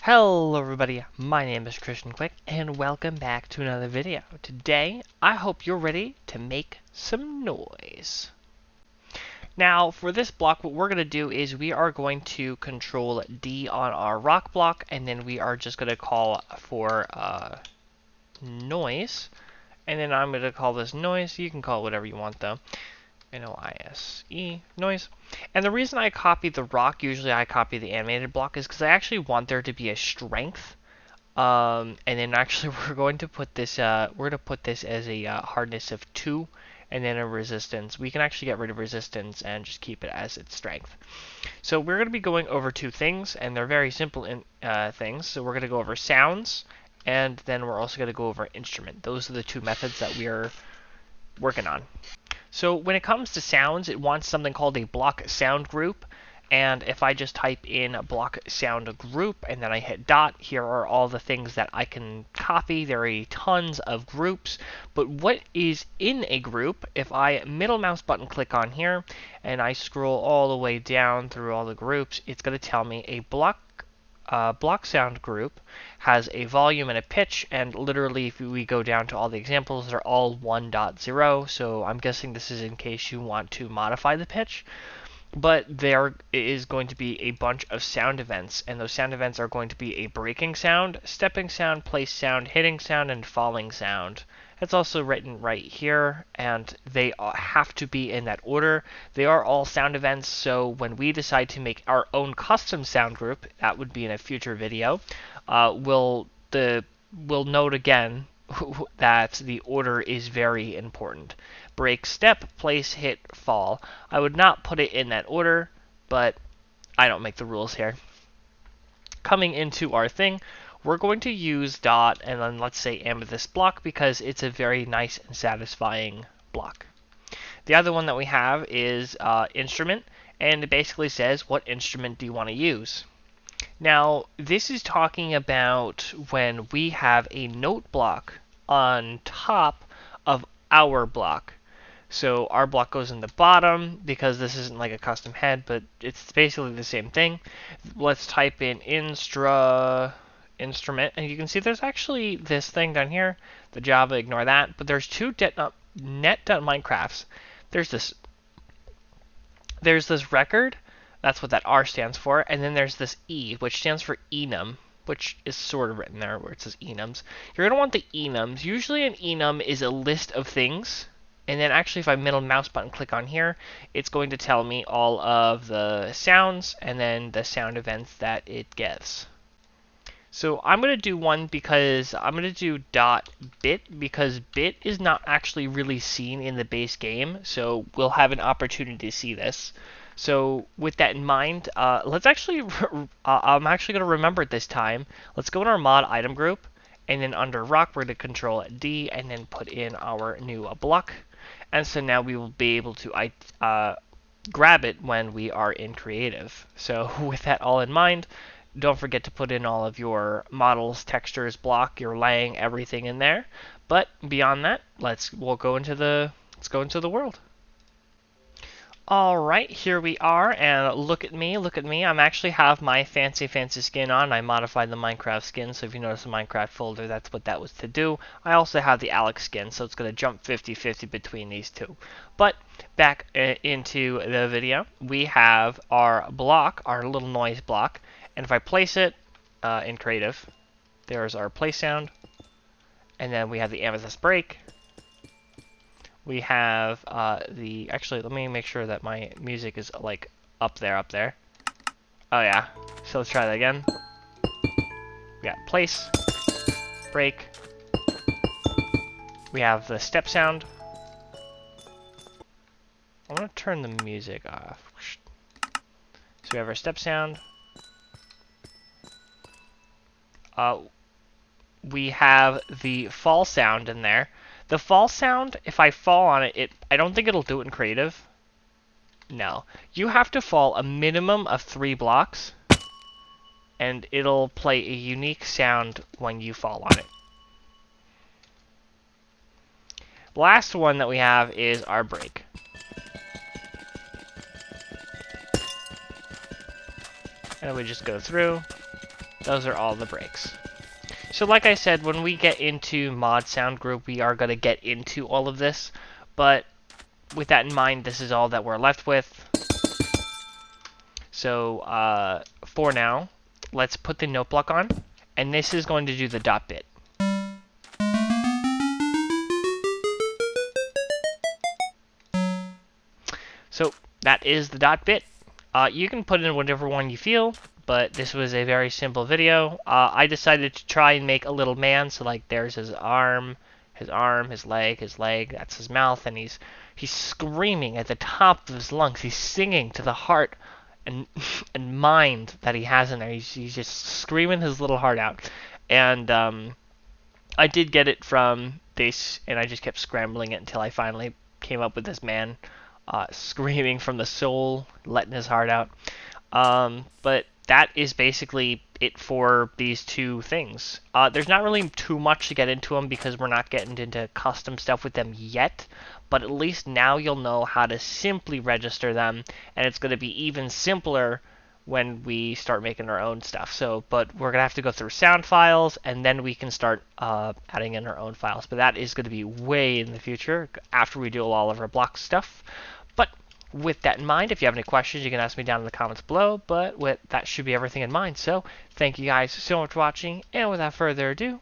Hello everybody, my name is Christian Quick and welcome back to another video. Today, I hope you're ready to make some noise. Now, for this block, what we're going to do is we are going to control D on our rock block, and then we are just going to call for noise. And then I'm going to call this noise. You can call it whatever you want though. N-O-I-S-E, noise. And the reason I copy the rock, usually I copy the animated block, is because I actually want there to be a strength. And then actually we're going to put this as a hardness of 2, and then a resistance. We can actually get rid of resistance and just keep it as its strength. So we're going to be going over two things, and they're very simple things. So we're going to go over sounds, and then we're also going to go over instrument. Those are the two methods that we are working on. So when it comes to sounds, it wants something called a block sound group. And if I just type in a block sound group and then I hit dot, here are all the things that I can copy. There are tons of groups, but what is in a group, if I middle mouse button click on here and I scroll all the way down through all the groups, it's going to tell me a block sound group has a volume and a pitch, and literally if we go down to all the examples, they're all 1.0, so I'm guessing this is in case you want to modify the pitch. But there is going to be a bunch of sound events, and those sound events are going to be a breaking sound, stepping sound, place sound, hitting sound, and falling sound. It's also written right here, and they have to be in that order. They are all sound events, so when we decide to make our own custom sound group, that would be in a future video, we'll note again that the order is very important. Break, step, place, hit, fall. I would not put it in that order, but I don't make the rules here. Coming into our thing, we're going to use dot and then let's say amethyst block because it's a very nice and satisfying block. The other one that we have is instrument, and it basically says what instrument do you want to use. Now, this is talking about when we have a note block on top of our block. So our block goes in the bottom because this isn't like a custom head, but it's basically the same thing. Let's type in instrument, and you can see there's actually this thing down here, the Java, ignore that, but there's two net.minecrafts. There's this record, that's what that R stands for, and then there's this E, which stands for enum, which is sort of written there where it says enums. You're going to want the enums. Usually an enum is a list of things, and then actually if I middle mouse button click on here, it's going to tell me all of the sounds and then the sound events that it gives. So I'm going to do one because I'm going to do dot bit because bit is not actually really seen in the base game, so we'll have an opportunity to see this. So with that in mind, let's actually, I'm actually going to remember it this time. Let's go in our mod item group, and then under rock, we're going to control D, and then put in our new block. And so now we will be able to grab it when we are in creative. So with that all in mind, don't forget to put in all of your models, textures, block, your laying, everything in there. But beyond that, let's go into the world. Alright, here we are, and look at me, I actually have my fancy skin on. I modified the Minecraft skin, so if you notice the Minecraft folder, that's what that was to do. I also have the Alex skin, so it's going to jump 50-50 between these two. But back into the video, we have our block, our little noise block, and if I place it in creative, there's our place sound, and then we have the amethyst break. We have actually, let me make sure that my music is like up there. Oh yeah, so let's try that again. We got place, break. We have the step sound. I'm gonna turn the music off. So we have our step sound. We have the fall sound in there. The fall sound, if I fall on it, I don't think it'll do it in creative. No. You have to fall a minimum of 3 blocks, and it'll play a unique sound when you fall on it. Last one that we have is our break. And we just go through. Those are all the breaks. So like I said, when we get into Mod Sound Group, we are going to get into all of this. But with that in mind, this is all that we're left with. So for now, let's put the note block on. And this is going to do the dot bit. So that is the dot bit. You can put in whatever one you feel, but this was a very simple video. I decided to try and make a little man, so like there's his arm, his leg, that's his mouth, and he's screaming at the top of his lungs. He's singing to the heart and and mind that he has in there. He's just screaming his little heart out. And I did get it from this, and I just kept scrambling it until I finally came up with this man screaming from the soul, letting his heart out. But that is basically it for these two things. There's not really too much to get into them because we're not getting into custom stuff with them yet, but at least now you'll know how to simply register them, and it's going to be even simpler when we start making our own stuff. So, but we're going to have to go through sound files, and then we can start adding in our own files. But that is going to be way in the future after we do all of our block stuff. But with that in mind, if you have any questions, you can ask me down in the comments below. But that should be everything in mind. So thank you guys so much for watching, and without further ado,